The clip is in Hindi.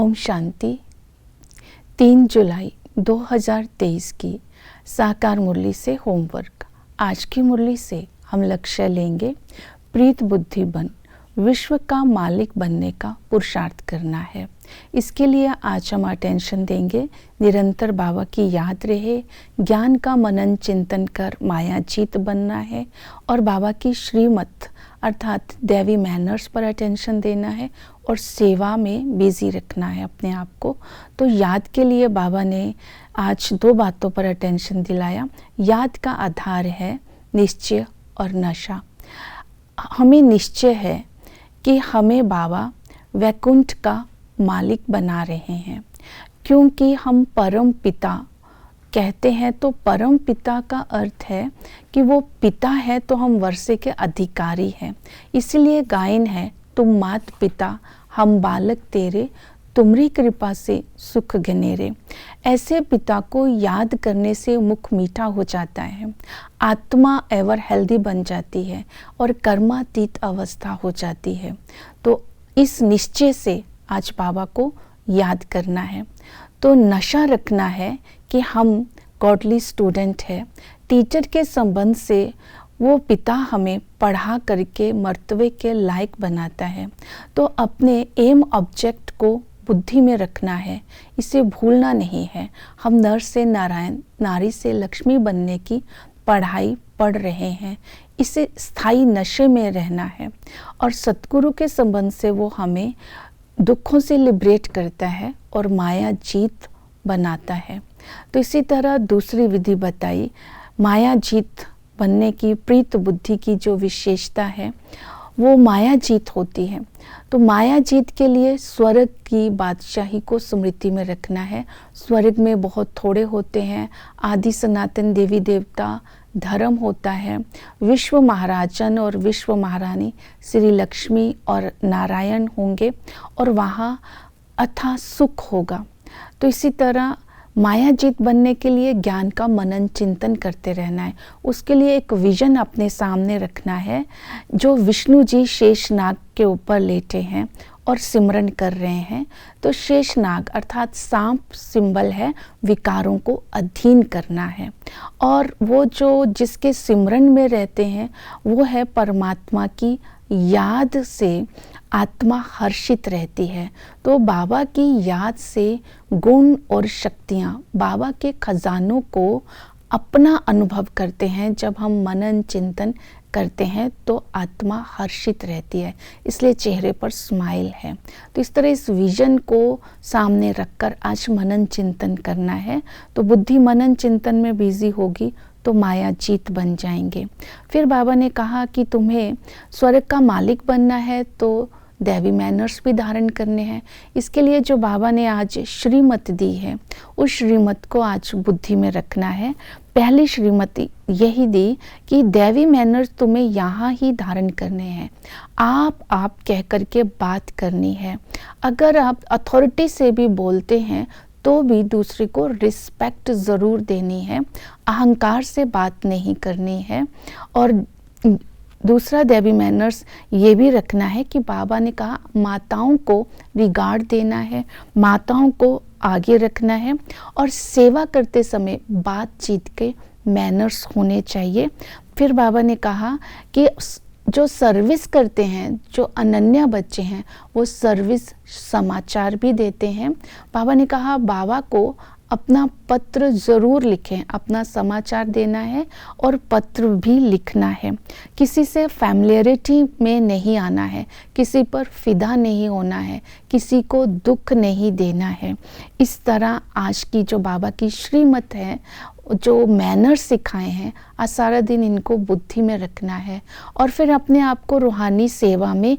ओम शांति। 3 जुलाई 2023 की साकार मुरली से होमवर्क। आज की मुरली से हम लक्ष्य लेंगे प्रीत बुद्धि बन विश्व का मालिक बनने का पुरुषार्थ करना है। इसके लिए आज हम अटेंशन देंगे निरंतर बाबा की याद रहे, ज्ञान का मनन चिंतन कर माया जीत बनना है और बाबा की श्रीमत अर्थात दैवी मैनर्स पर अटेंशन देना है और सेवा में बिजी रखना है अपने आप को। तो याद के लिए बाबा ने आज 2 बातों पर अटेंशन दिलाया। याद का आधार है निश्चय और नशा। हमें निश्चय है कि हमें बाबा वैकुंठ का मालिक बना रहे हैं, क्योंकि हम परम पिता कहते हैं तो परम पिता का अर्थ है कि वो पिता है तो हम वर्षे के अधिकारी हैं। इसलिए गायन है, तुम मात पिता हम बालक तेरे, तुमरी कृपा से सुख घनेरे। ऐसे पिता को याद करने से मुख मीठा हो जाता है, आत्मा एवर हेल्दी बन जाती है और कर्मातीत अवस्था हो जाती है। तो इस निश्चय से आज बाबा को याद करना है। तो नशा रखना है कि हम गॉडली स्टूडेंट है। टीचर के संबंध से वो पिता हमें पढ़ा करके मर्तबे के लायक बनाता है। तो अपने एम ऑब्जेक्ट को बुद्धि में रखना है, इसे भूलना नहीं है। हम नर से नारायण, नारी से लक्ष्मी बनने की पढ़ाई पढ़ रहे हैं। इसे स्थायी नशे में रहना है और सतगुरु के संबंध से वो हमें दुखों से लिबरेट करता है और माया जीत बनाता है। तो इसी तरह दूसरी विधि बताई, माया जीत बनने की प्रीत बुद्धि की जो विशेषता है वो माया जीत होती है। तो माया जीत के लिए स्वर्ग की बादशाही को स्मृति में रखना है। स्वर्ग में बहुत थोड़े होते हैं, आदि सनातन देवी देवता धर्म होता है। विश्व महाराजन और विश्व महारानी श्री लक्ष्मी और नारायण होंगे और वहाँ अथाह सुख होगा। तो इसी तरह माया जीत बनने के लिए ज्ञान का मनन चिंतन करते रहना है। उसके लिए एक विजन अपने सामने रखना है। जो विष्णु जी शेषनाग के ऊपर लेटे हैं और सिमरन कर रहे हैं, तो शेषनाग अर्थात सांप सिंबल है विकारों को अधीन करना है। और वो जो जिसके सिमरन में रहते हैं वो है परमात्मा की याद से आत्मा हर्षित रहती है। तो बाबा की याद से गुण और शक्तियाँ, बाबा के खजानों को अपना अनुभव करते हैं। जब हम मनन चिंतन करते हैं तो आत्मा हर्षित रहती है, इसलिए चेहरे पर स्माइल है। तो इस तरह इस विजन को सामने रखकर आज मनन चिंतन करना है। तो बुद्धि मनन चिंतन में बिजी होगी तो माया जीत बन जाएंगे। फिर बाबा ने कहा कि तुम्हें स्वर्ग का मालिक बनना है तो दैवी मैनर्स भी धारण करने हैं। इसके लिए जो बाबा ने आज श्रीमत दी है उस श्रीमत को आज बुद्धि में रखना है। पहली श्रीमत यही दी कि दैवी मैनर्स तुम्हें यहाँ ही धारण करने हैं। आप कह करके बात करनी है। अगर आप अथॉरिटी से भी बोलते हैं तो भी दूसरे को रिस्पेक्ट ज़रूर देनी है, अहंकार से बात नहीं करनी है। और दूसरा दैवी मैनर्स ये भी रखना है कि बाबा ने कहा माताओं को रिगार्ड देना है, माताओं को आगे रखना है और सेवा करते समय बातचीत के मैनर्स होने चाहिए। फिर बाबा ने कहा कि जो सर्विस करते हैं, जो अनन्या बच्चे हैं, वो सर्विस समाचार भी देते हैं। बाबा ने कहा बाबा को अपना पत्र ज़रूर लिखें, अपना समाचार देना है और पत्र भी लिखना है। किसी से फैमिलियरिटी में नहीं आना है, किसी पर फिदा नहीं होना है, किसी को दुख नहीं देना है। इस तरह आज की जो बाबा की श्रीमत है, जो मैनर्स सिखाए हैं, आज सारा दिन इनको बुद्धि में रखना है और फिर अपने आप को रूहानी सेवा में